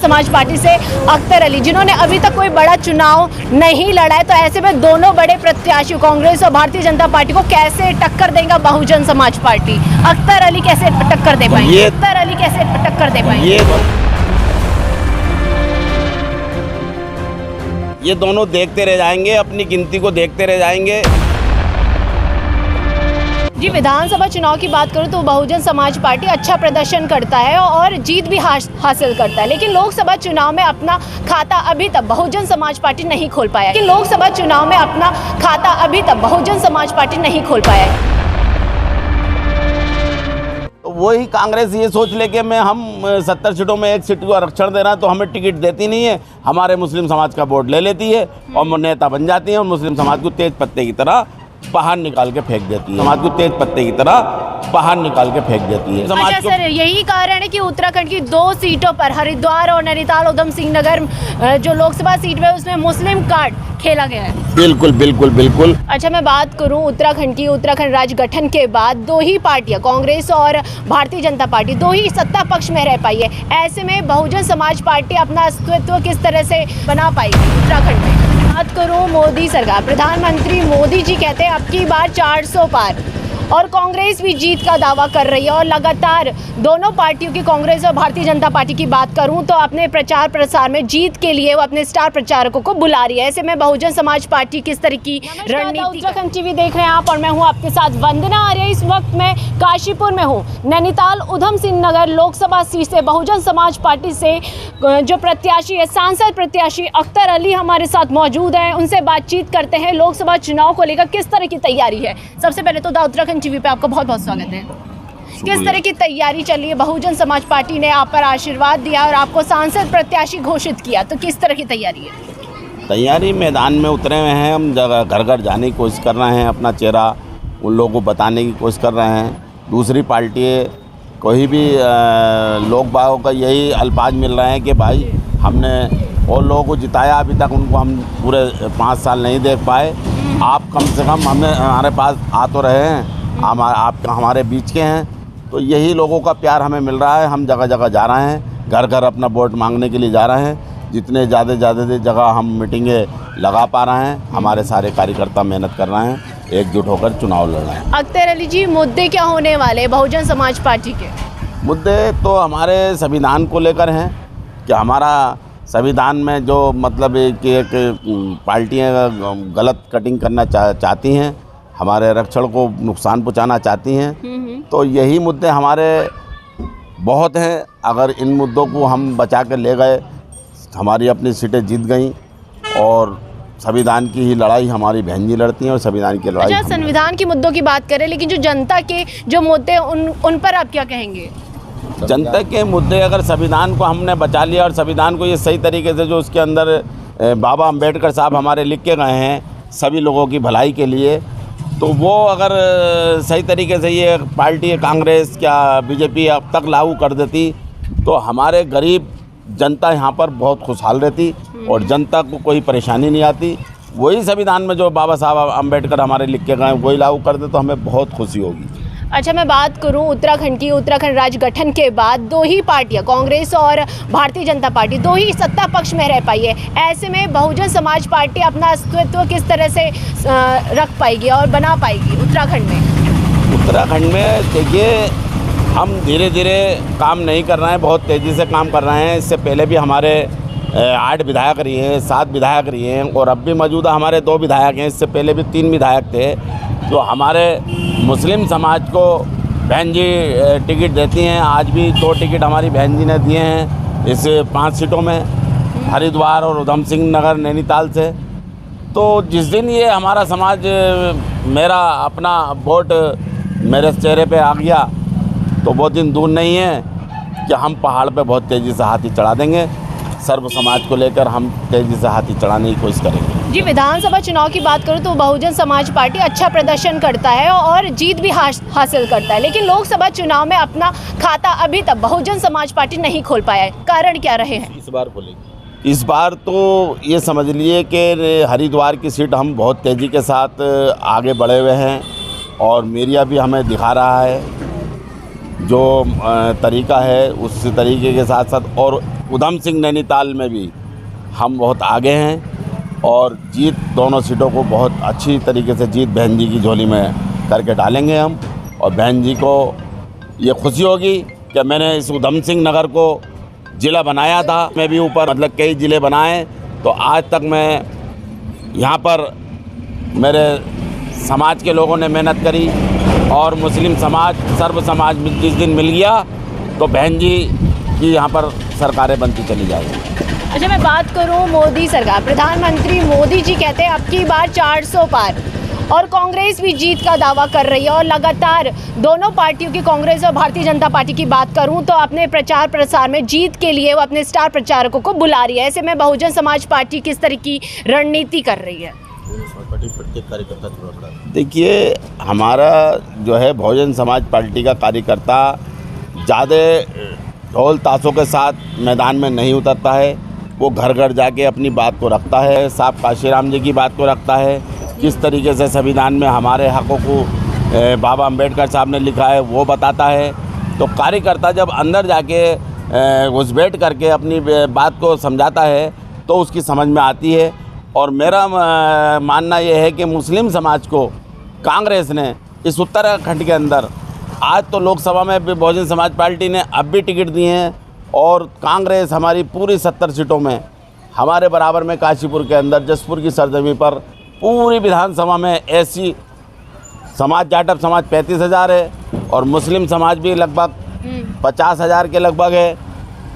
समाज पार्टी से अख्तर अली, जिन्होंने अभी तक कोई बड़ा चुनाव नहीं लड़ा है। तो ऐसे में दोनों बड़े प्रत्याशी कांग्रेस और भारतीय जनता पार्टी को कैसे टक्कर देगा बहुजन समाज पार्टी? अख्तर अली कैसे टक्कर दे पाएंगे? अख्तर अली कैसे टक्कर दे पाएंगे? ये दोनों देखते रह जाएंगे, अपनी गिनती को देखते रह जाएंगे। जी, विधानसभा चुनाव की बात करूं तो बहुजन समाज पार्टी अच्छा प्रदर्शन करता है और जीत भी हासिल करता है, लेकिन लोकसभा चुनाव में अपना खाता अभी तक बहुजन समाज पार्टी नहीं खोल पाया। लेकिन लोकसभा चुनाव में अपना खाता अभी तक बहुजन समाज पार्टी नहीं खोल पाया है। तो वही कांग्रेस ये सोच लेके हम 70 सीटों में 1 सीट को आरक्षण दे रहा है तो हमें टिकट देती नहीं है, हमारे मुस्लिम समाज का वोट ले लेती है और नेता बन जाती है और मुस्लिम समाज को तेज पत्ते की तरह बाहर निकाल के फेंक देती है। समाज को तेज पत्ते की तरह बाहर निकाल के फेंक देती है। अच्छा सर, यही कारण है कि उत्तराखंड की 2 सीटों पर हरिद्वार और नैनीताल उधम सिंह नगर जो लोकसभा सीट है उसमें मुस्लिम कार्ड खेला गया है। बिल्कुल बिल्कुल बिल्कुल। अच्छा, मैं बात करूं उत्तराखंड की, उत्तराखंड राज्य गठन के बाद 2 ही पार्टियां, कांग्रेस और भारतीय जनता पार्टी, 2 ही सत्ता पक्ष में रह पाई है। ऐसे में बहुजन समाज पार्टी अपना अस्तित्व किस तरह से बना पाएगी उत्तराखंड में? बात करूं मोदी सरकार, प्रधानमंत्री मोदी जी कहते हैं अब की बार 400 पार, और कांग्रेस भी जीत का दावा कर रही है। और लगातार दोनों पार्टियों की, कांग्रेस और भारतीय जनता पार्टी की बात करूं तो अपने प्रचार प्रसार में जीत के लिए वो अपने स्टार प्रचारकों को बुला रही है। ऐसे में बहुजन समाज पार्टी किस तरह की रणनीति? उत्तराखंड टीवी देख रहे हैं आप और मैं हूं आपके साथ वंदना आर्य। इस वक्त मैं काशीपुर में हूं। नैनीताल उधम सिंह नगर लोकसभा सीट से बहुजन समाज पार्टी से जो प्रत्याशी है, सांसद प्रत्याशी अख्तर अली हमारे साथ मौजूद है। उनसे बातचीत करते हैं लोकसभा चुनाव को लेकर किस तरह की तैयारी है। सबसे पहले तो उत्तराखंड टीवी पे आपका बहुत बहुत स्वागत है। किस तरह की तैयारी चल रही है? बहुजन समाज पार्टी ने आप पर आशीर्वाद दिया और आपको सांसद प्रत्याशी घोषित किया, तो किस तरह की तैयारी है? तैयारी मैदान में उतरे हुए हैं हम, जगह घर घर जाने की कोशिश कर रहे हैं, अपना चेहरा उन लोगों को बताने की कोशिश कर रहे हैं। दूसरी पार्टी कोई भी लोग बागों का यही अल्फाज मिल रहे हैं कि भाई हमने और लोगों को जिताया, अभी तक उनको हम पूरे 5 साल नहीं देख पाए। आप कम से कम हमारे पास आ तो रहे हैं, आप हमारे बीच के हैं, तो यही लोगों का प्यार हमें मिल रहा है। हम जगह जगह जा रहे हैं, घर घर अपना वोट मांगने के लिए जा रहे हैं। जितने ज़्यादा जगह हम मीटिंगें लगा पा रहे हैं, हमारे सारे कार्यकर्ता मेहनत कर रहे हैं, एकजुट होकर चुनाव लड़ रहे हैं। अख्तर अली जी, मुद्दे क्या होने वाले बहुजन समाज पार्टी के? मुद्दे तो हमारे संविधान को लेकर हैं कि हमारा संविधान में जो मतलब कि एक पार्टियाँ गलत कटिंग करना चाहती हैं, हमारे आरक्षण को नुकसान पहुंचाना चाहती हैं, तो यही मुद्दे हमारे बहुत हैं। अगर इन मुद्दों को हम बचा कर ले गए, हमारी अपनी सीटें जीत गई और संविधान की ही लड़ाई हमारी बहन जी लड़ती हैं और संविधान की लड़ाई। अच्छा, संविधान की मुद्दों की बात करें, लेकिन जो जनता के जो मुद्दे उन पर आप क्या कहेंगे? जनता के मुद्दे, अगर संविधान को हमने बचा लिया और संविधान को ये सही तरीके से, जो उसके अंदर बाबा अम्बेडकर साहब हमारे लिख के गए हैं सभी लोगों की भलाई के लिए, तो वो अगर सही तरीके से ये पार्टी कांग्रेस क्या बीजेपी अब तक लागू कर देती तो हमारे गरीब जनता यहाँ पर बहुत खुशहाल रहती और जनता को कोई परेशानी नहीं आती। वही संविधान में जो बाबा साहब अम्बेडकर हमारे लिख के गए वही लागू कर दे तो हमें बहुत खुशी होगी। अच्छा, मैं बात करूं उत्तराखंड की, उत्तराखंड राज्य गठन के बाद 2 ही पार्टियां, कांग्रेस और भारतीय जनता पार्टी, 2 ही सत्ता पक्ष में रह पाई है। ऐसे में बहुजन समाज पार्टी अपना अस्तित्व किस तरह से रख पाएगी और बना पाएगी उत्तराखंड में? उत्तराखंड में देखिए, हम धीरे धीरे काम नहीं कर रहे हैं, बहुत तेज़ी से काम कर रहे हैं। इससे पहले भी हमारे 8 विधायक रही हैं, 7 विधायक रही हैं और अब भी मौजूदा हमारे 2 विधायक हैं। इससे पहले भी 3 विधायक थे। जो हमारे मुस्लिम समाज को बहन जी टिकट देती हैं, आज भी 2 टिकट हमारी बहन जी ने दिए हैं इस 5 सीटों में, हरिद्वार और उधम सिंह नगर नैनीताल से। तो जिस दिन ये हमारा समाज, मेरा अपना वोट मेरे चेहरे पे आ गया तो वो दिन दूर नहीं है कि हम पहाड़ पे बहुत तेज़ी से हाथी चढ़ा देंगे। सर्व समाज को लेकर हम तेज़ी से हाथी चढ़ाने की कोशिश करेंगे। जी, विधानसभा चुनाव की बात करूं तो बहुजन समाज पार्टी अच्छा प्रदर्शन करता है और जीत भी हासिल करता है, लेकिन लोकसभा चुनाव में अपना खाता अभी तक बहुजन समाज पार्टी नहीं खोल पाया है। कारण क्या रहे हैं? इस बार बोलेंगे। इस बार तो ये समझ लिए कि हरिद्वार की सीट हम बहुत तेज़ी के साथ आगे बढ़े हुए हैं और मीडिया भी हमें दिखा रहा है जो तरीका है उस तरीके के साथ साथ और उधम सिंह नैनीताल में भी हम बहुत आगे हैं और जीत दोनों सीटों को बहुत अच्छी तरीके से जीत बहन जी की झोली में करके डालेंगे हम। और बहन जी को ये खुशी होगी कि मैंने इस उधम सिंह नगर को ज़िला बनाया था, मैं भी ऊपर मतलब कई ज़िले बनाए, तो आज तक मैं यहाँ पर मेरे समाज के लोगों ने मेहनत करी और मुस्लिम समाज सर्व समाज जिस दिन मिल गया तो बहन जी की यहाँ पर सरकारें बनती चली जाएगी। अच्छा, मैं बात करूं मोदी सरकार, प्रधानमंत्री मोदी जी कहते हैं अब की बार 400 पार, और कांग्रेस भी जीत का दावा कर रही है और लगातार दोनों पार्टियों की, कांग्रेस और भारतीय जनता पार्टी की बात करूं तो अपने प्रचार प्रसार में जीत के लिए वो अपने स्टार प्रचारकों को बुला रही है। ऐसे में बहुजन समाज पार्टी किस तरह की रणनीति कर रही है? देखिए, हमारा जो है बहुजन समाज पार्टी का कार्यकर्ता ज़्यादा ढोल ताशों के साथ मैदान में नहीं उतरता है। वो घर घर जाके अपनी बात को रखता है, साहब काशीराम जी की बात को रखता है, किस तरीके से संविधान में हमारे हकों को बाबा अंबेडकर साहब ने लिखा है वो बताता है। तो कार्यकर्ता जब अंदर जाके घुसपैठ करके अपनी बात को समझाता है तो उसकी समझ में आती है। और मेरा मानना ये है कि मुस्लिम समाज को कांग्रेस ने इस उत्तराखंड के अंदर आज तो लोकसभा में भी बहुजन समाज पार्टी ने अब भी टिकट दिए हैं और कांग्रेस हमारी पूरी 70 सीटों में हमारे बराबर में काशीपुर के अंदर जसपुर की सरजमी पर पूरी विधानसभा में एससी समाज जाटव समाज 35,000 है और मुस्लिम समाज भी लगभग 50,000 के लगभग है।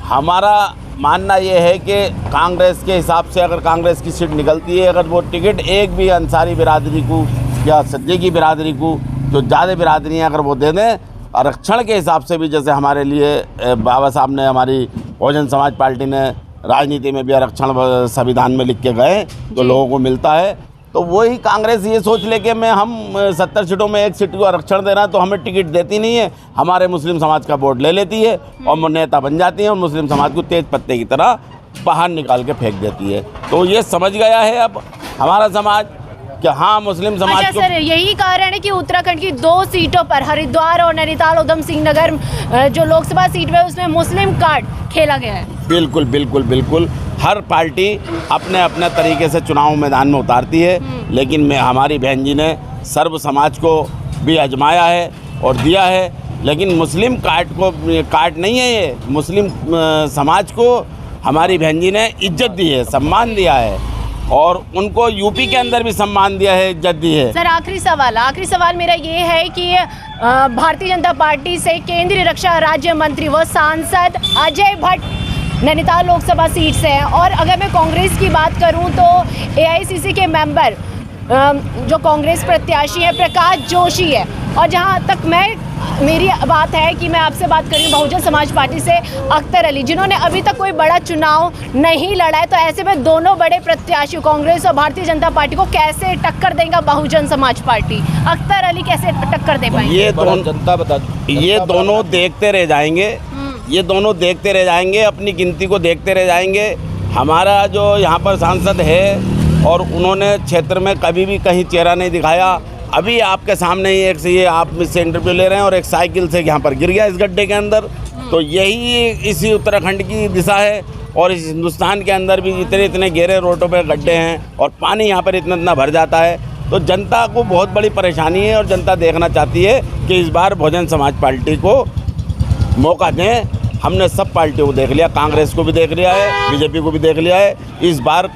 हमारा मानना ये है कि कांग्रेस के हिसाब से अगर कांग्रेस की सीट निकलती है, अगर वो टिकट एक भी अंसारी बिरादरी को या सिद्दीकी बिरादरी को जो ज़्यादा बिरादरियाँ अगर वो दे दें, आरक्षण के हिसाब से भी जैसे हमारे लिए बाबा साहब ने, हमारी बहुजन समाज पार्टी ने राजनीति में भी आरक्षण संविधान में लिख के गए तो लोगों को मिलता है, तो वही कांग्रेस ये सोच लेके मैं हम 70 सीटों में एक सीट को आरक्षण देना तो हमें टिकट देती नहीं है, हमारे मुस्लिम समाज का वोट ले लेती है और नेता बन जाती है और मुस्लिम समाज को तेज पत्ते की तरह बाहर निकाल के फेंक देती है। तो ये समझ गया है अब हमारा समाज कि हाँ मुस्लिम समाज को। सर, यही कारण है कि उत्तराखंड की 2 सीटों पर हरिद्वार और नैनीताल उधम सिंह नगर जो लोकसभा सीट है उसमें मुस्लिम कार्ड खेला गया है। बिल्कुल बिल्कुल बिल्कुल, हर पार्टी अपने अपने तरीके से चुनाव मैदान में उतारती है, लेकिन हमारी बहन जी ने सर्व समाज को भी आजमाया है और दिया है। लेकिन मुस्लिम कार्ड नहीं है ये, मुस्लिम समाज को हमारी बहन जी ने इज्जत दी है, सम्मान दिया है और उनको यूपी के अंदर भी सम्मान दिया है, इज्जत दी है। सर, आखिरी सवाल मेरा ये है कि भारतीय जनता पार्टी से केंद्रीय रक्षा राज्य मंत्री व सांसद अजय भट्ट नैनीताल लोकसभा सीट से हैं, और अगर मैं कांग्रेस की बात करूं तो AICC के मेंबर जो कांग्रेस प्रत्याशी है प्रकाश जोशी है, और जहां तक मेरी बात है कि मैं आपसे बात करूं बहुजन समाज पार्टी से अख्तर अली, जिन्होंने अभी तक कोई बड़ा चुनाव नहीं लड़ा है। तो ऐसे में दोनों बड़े प्रत्याशी कांग्रेस और भारतीय जनता पार्टी को कैसे टक्कर देगा बहुजन समाज पार्टी? अख्तर अली कैसे टक्कर दे पाएंगे? ये दोनों देखते रह जाएंगे, ये दोनों देखते रह जाएंगे, अपनी गिनती को देखते रह जाएंगे। हमारा जो यहाँ पर सांसद है और उन्होंने क्षेत्र में कभी भी कहीं चेहरा नहीं दिखाया। अभी आपके सामने ही एक से ये आप मुझसे इंटरव्यू ले रहे हैं और एक साइकिल से यहाँ पर गिर गया इस गड्ढे के अंदर। तो यही इसी उत्तराखंड की दिशा है और इस हिंदुस्तान के अंदर भी इतने गहरे रोडों पर गड्ढे हैं और पानी यहाँ पर इतना भर जाता है। तो जनता को बहुत बड़ी परेशानी है और जनता देखना चाहती है कि इस बार बहुजन समाज पार्टी को मौका दें। हमने सब पार्टियों को देख लिया, कांग्रेस को भी देख लिया है, बीजेपी को भी देख लिया है। इस बार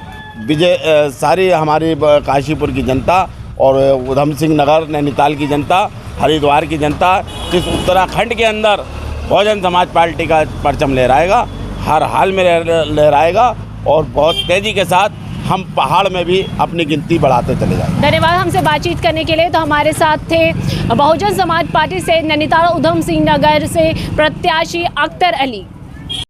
सारी हमारी काशीपुर की जनता और उधम सिंह नगर नैनीताल की जनता, हरिद्वार की जनता, इस उत्तराखंड के अंदर बहुजन समाज पार्टी का परचम लहराएगा, हर हाल में लहराएगा और बहुत तेज़ी के साथ हम पहाड़ में भी अपनी गिनती बढ़ाते चले जाएंगे। धन्यवाद हमसे बातचीत करने के लिए। तो हमारे साथ थे बहुजन समाज पार्टी से नैनीताल उधम सिंह नगर से प्रत्याशी अख्तर अली।